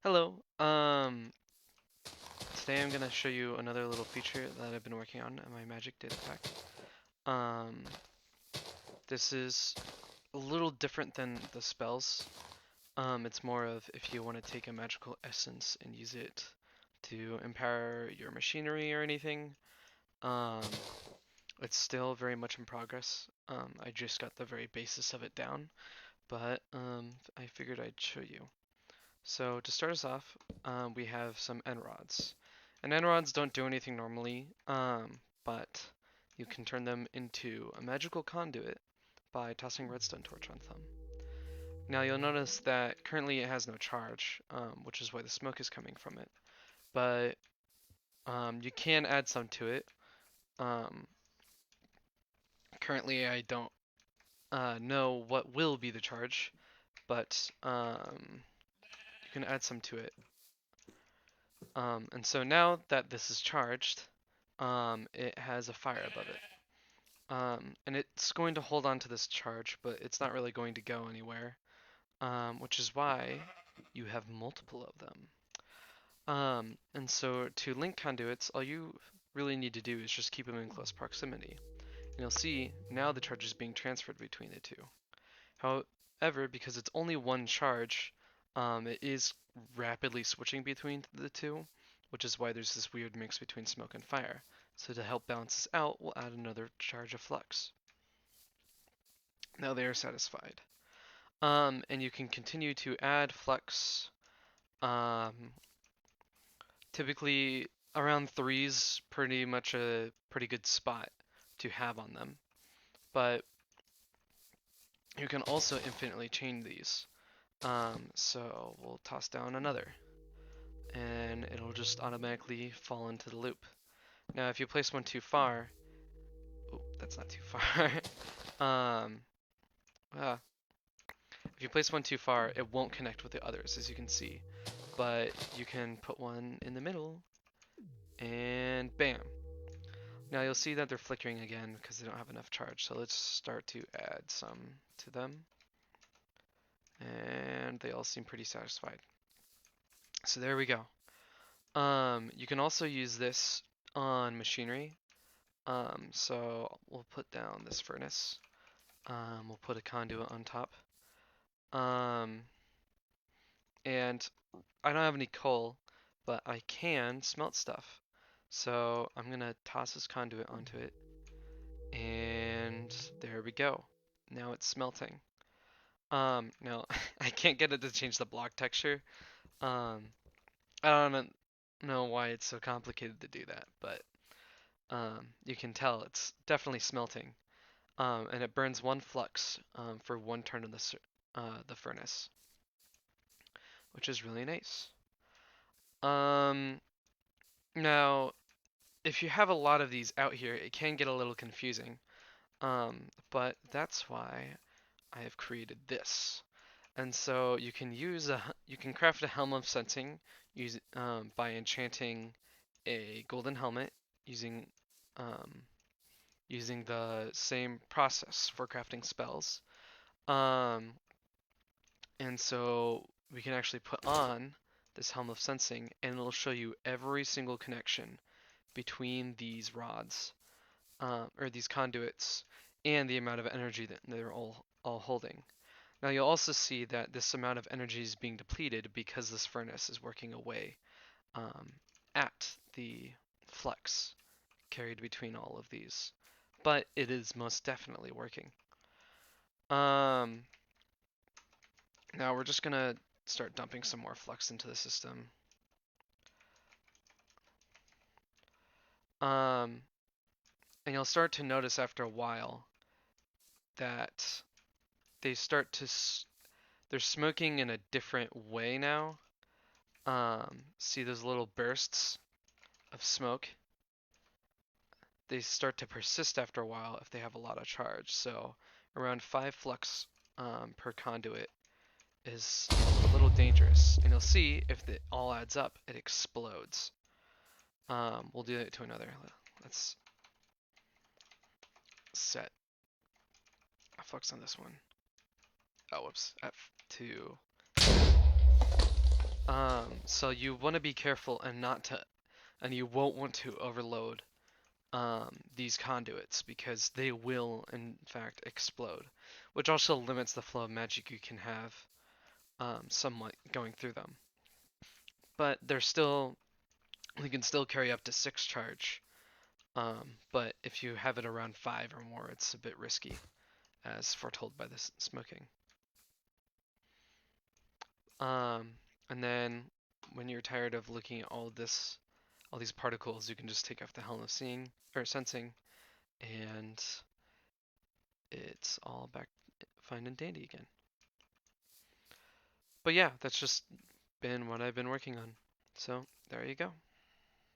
Hello. Today I'm gonna show you another little feature that I've been working on in my Magic Datapack. This is a little different than the spells. It's more of if you want to take a magical essence and use it to empower your machinery or anything. Um, it's still very much in progress. I just got the very basis of it down, but I figured I'd show you. So to start us off, we have some end rods. And end rods don't do anything normally, but you can turn them into a magical conduit by tossing redstone torch on them. Now you'll notice that currently it has no charge, which is why the smoke is coming from it. But you can add some to it. Um, Currently I don't know what will be the charge, but you can add some to it. And so now that this is charged, it has a fire above it. And it's going to hold on to this charge, but it's not really going to go anywhere, which is why you have multiple of them. And so to link conduits, all you really need to do is just keep them in close proximity. And you'll see now the charge is being transferred between the two. However, because it's only one charge, it is rapidly switching between the two, which is why there's this weird mix between smoke and fire. So to help balance this out, we'll add another charge of flux. Now they are satisfied. And you can continue to add flux. Typically around 3's pretty much a pretty good spot to have on them. But you can also infinitely chain these. So we'll toss down another, and it'll just automatically fall into the loop. Now, if you place one too far, oh, that's not too far. um, if you place one too far, it won't connect with the others, as you can see. But you can put one in the middle, and bam. Now you'll see that they're flickering again because they don't have enough charge. So let's start to add some to them. And they all seem pretty satisfied. So there we go. You can also use this on machinery. So we'll put down this furnace. We'll put a conduit on top. And I don't have any coal, but I can smelt stuff. So I'm gonna toss this conduit onto it, and there we go. Now it's smelting. Now I can't get it to change the block texture. Um, I don't know why it's so complicated to do that, but you can tell it's definitely smelting. And it burns one flux for one turn of the furnace, which is really nice. Now, if you have a lot of these out here, it can get a little confusing. But that's why I have created this. And so you can craft a helm of sensing by enchanting a golden helmet using using the same process for crafting spells. And so we can actually put on this helm of sensing, and it'll show you every single connection between these rods or these conduits and the amount of energy that they're all holding. Now you'll also see that this amount of energy is being depleted because this furnace is working away at the flux carried between all of these. But it is most definitely working. Now we're just gonna start dumping some more flux into the system. And you'll start to notice after a while that they start to they're smoking in a different way now. See those little bursts of smoke? They start to persist after a while if they have a lot of charge. So around 5 flux per conduit is a little dangerous. And you'll see if it all adds up, it explodes. We'll do it to another. Let's set a flux on this one. Oh, whoops. F2. So you want to be careful and not to, and you won't want to overload these conduits because they will, in fact, explode, which also limits the flow of magic you can have somewhat going through them. But they're still, you can still carry up to 6 charge. But if you have it around 5 or more, it's a bit risky, as foretold by this smoking. Um, and then when you're tired of looking at all this, all these particles, you can just take off the helm of seeing or sensing, and it's all back fine and dandy again. But yeah, that's just been what I've been working on. So there you go.